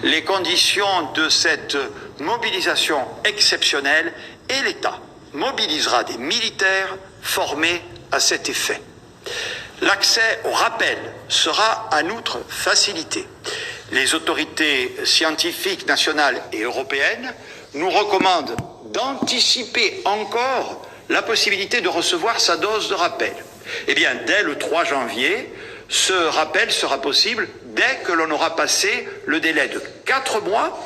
les conditions de cette mobilisation exceptionnelle et l'État mobilisera des militaires formés à cet effet. L'accès au rappel sera en outre facilité. Les autorités scientifiques nationales et européennes nous recommandent d'anticiper encore la possibilité de recevoir sa dose de rappel. Eh bien, dès le 3 janvier, ce rappel sera possible dès que l'on aura passé le délai de 4 mois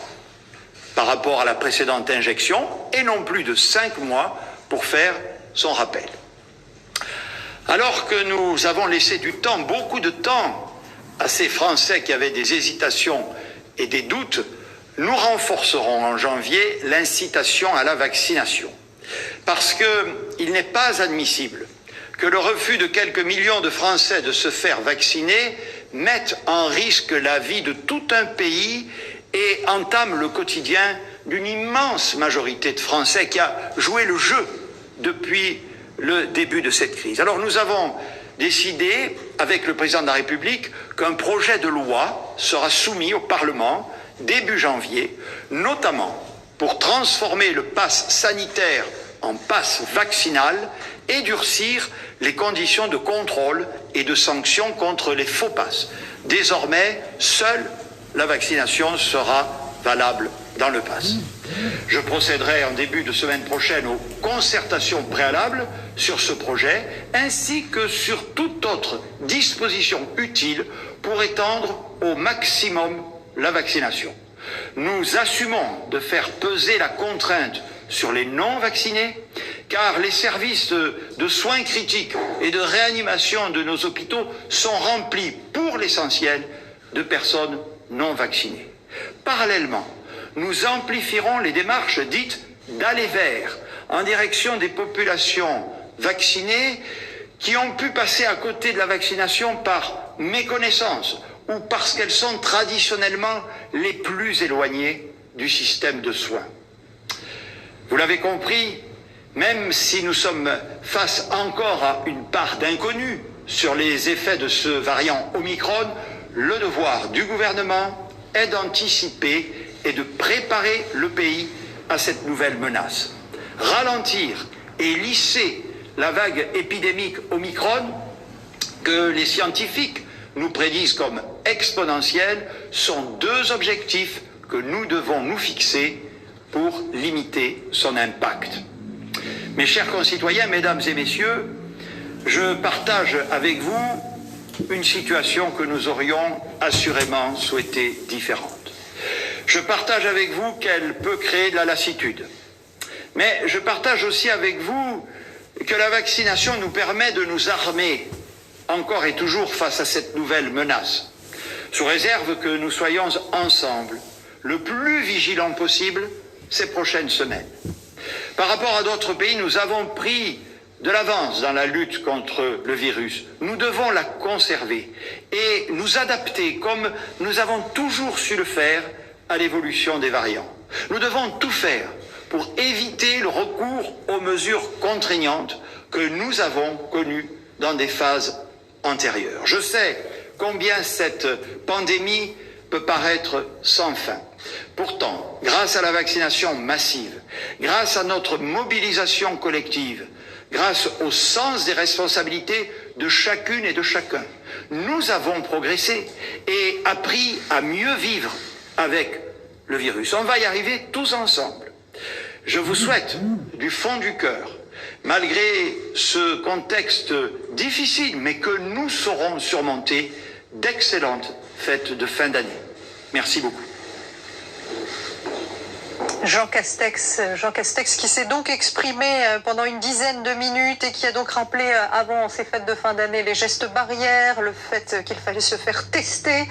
par rapport à la précédente injection et non plus de 5 mois pour faire son rappel. Alors que nous avons laissé du temps, beaucoup de temps, à ces Français qui avaient des hésitations et des doutes, nous renforcerons en janvier l'incitation à la vaccination. Parce qu'il n'est pas admissible que le refus de quelques millions de Français de se faire vacciner mette en risque la vie de tout un pays et entame le quotidien d'une immense majorité de Français qui a joué le jeu depuis le début de cette crise. Alors nous avons décidé, avec le président de la République, qu'un projet de loi sera soumis au Parlement début janvier, notamment pour transformer le pass sanitaire en pass vaccinal et durcir les conditions de contrôle et de sanctions contre les faux passes. Désormais, seule la vaccination sera valable dans le pass. Je procéderai en début de semaine prochaine aux concertations préalables sur ce projet, ainsi que sur toute autre disposition utile pour étendre au maximum la vaccination. Nous assumons de faire peser la contrainte sur les non-vaccinés, car les services de soins critiques et de réanimation de nos hôpitaux sont remplis pour l'essentiel de personnes non vaccinées. Parallèlement, nous amplifierons les démarches dites d'aller vers en direction des populations vaccinées qui ont pu passer à côté de la vaccination par méconnaissance ou parce qu'elles sont traditionnellement les plus éloignées du système de soins. Vous l'avez compris, même si nous sommes face encore à une part d'inconnu sur les effets de ce variant Omicron, le devoir du gouvernement est d'anticiper et de préparer le pays à cette nouvelle menace. Ralentir et lisser la vague épidémique Omicron, que les scientifiques nous prédisent comme exponentielle, sont deux objectifs que nous devons nous fixer pour limiter son impact. Mes chers concitoyens, mesdames et messieurs, je partage avec vous une situation que nous aurions assurément souhaité différente. Je partage avec vous qu'elle peut créer de la lassitude. Mais je partage aussi avec vous que la vaccination nous permet de nous armer encore et toujours face à cette nouvelle menace, sous réserve que nous soyons ensemble le plus vigilants possible ces prochaines semaines. Par rapport à d'autres pays, nous avons pris de l'avance dans la lutte contre le virus. Nous devons la conserver et nous adapter comme nous avons toujours su le faire à l'évolution des variants. Nous devons tout faire pour éviter le recours aux mesures contraignantes que nous avons connues dans des phases antérieures. Je sais combien cette pandémie peut paraître sans fin. Pourtant, grâce à la vaccination massive, grâce à notre mobilisation collective, grâce au sens des responsabilités de chacune et de chacun, nous avons progressé et appris à mieux vivre avec le virus. On va y arriver tous ensemble. Je vous souhaite du fond du cœur, malgré ce contexte difficile, mais que nous saurons surmonter, d'excellentes fêtes de fin d'année. Merci beaucoup. Jean Castex qui s'est donc exprimé pendant une dizaine de minutes et qui a donc rappelé avant ces fêtes de fin d'année les gestes barrières, le fait qu'il fallait se faire tester.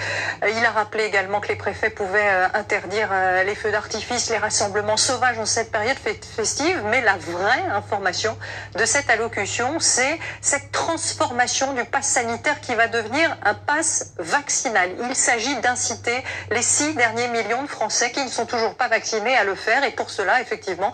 Il a rappelé également que les préfets pouvaient interdire les feux d'artifice, les rassemblements sauvages en cette période festive. Mais la vraie information de cette allocution, c'est cette transformation du pass sanitaire qui va devenir un pass vaccinal. Il s'agit d'inciter les 6 derniers millions de Français qui ne sont toujours pas vaccinés à le faire. faire. Et pour cela, effectivement,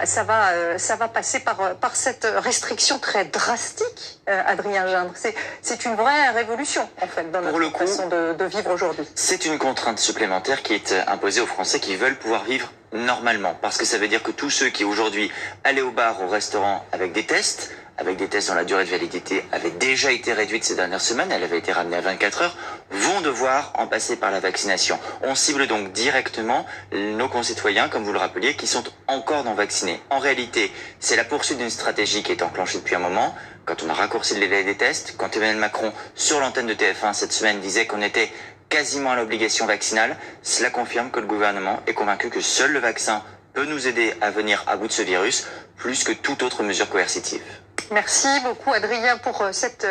ça va passer par cette restriction très drastique, Adrien Gindre. C'est une vraie révolution, en fait, dans notre façon de vivre aujourd'hui. C'est une contrainte supplémentaire qui est imposée aux Français qui veulent pouvoir vivre normalement. Parce que ça veut dire que tous ceux qui aujourd'hui allaient au bar, au restaurant avec des tests dont la durée de validité avait déjà été réduite ces dernières semaines, elle avait été ramenée à 24 heures, vont devoir en passer par la vaccination. On cible donc directement nos concitoyens, comme vous le rappeliez, qui sont encore non vaccinés. En réalité, c'est la poursuite d'une stratégie qui est enclenchée depuis un moment. Quand on a raccourci le délai des tests, quand Emmanuel Macron, sur l'antenne de TF1 cette semaine, disait qu'on était quasiment à l'obligation vaccinale, cela confirme que le gouvernement est convaincu que seul le vaccin peut nous aider à venir à bout de ce virus, plus que toute autre mesure coercitive. Merci beaucoup, Adrien, pour cette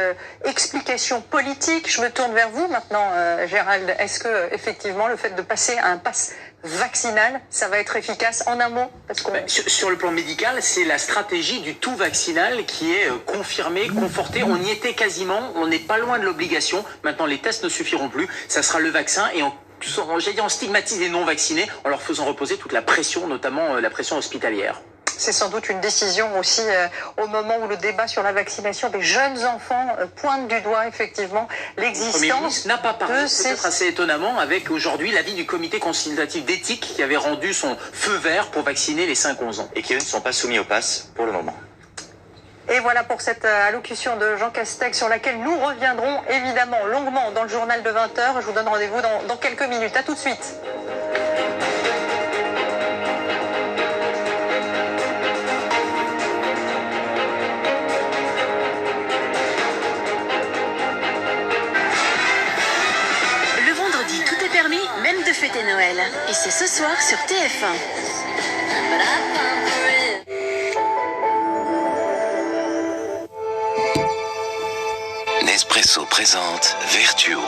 explication politique. Je me tourne vers vous maintenant, Gérald. Est-ce que, effectivement, le fait de passer à un pass vaccinal, ça va être efficace en un mot? Sur le plan médical, c'est la stratégie du tout vaccinal qui est confirmée, confortée. On y était quasiment, on n'est pas loin de l'obligation. Maintenant, les tests ne suffiront plus. Ça sera le vaccin et on stigmatise les non-vaccinés en leur faisant reposer toute la pression, notamment la pression hospitalière. C'est sans doute une décision aussi au moment où le débat sur la vaccination des jeunes enfants pointe du doigt effectivement l'existence n'a pas parlé, de ces... peut-être assez étonnamment, avec aujourd'hui l'avis du comité consultatif d'éthique qui avait rendu son feu vert pour vacciner les 5-11 ans. Et qui ne sont pas soumis au pass pour le moment. Et voilà pour cette allocution de Jean Castex sur laquelle nous reviendrons évidemment longuement dans le journal de 20h. Je vous donne rendez-vous dans quelques minutes. À tout de suite. Même de fêter Noël. Et c'est ce soir sur TF1. Nespresso présente Vertuo.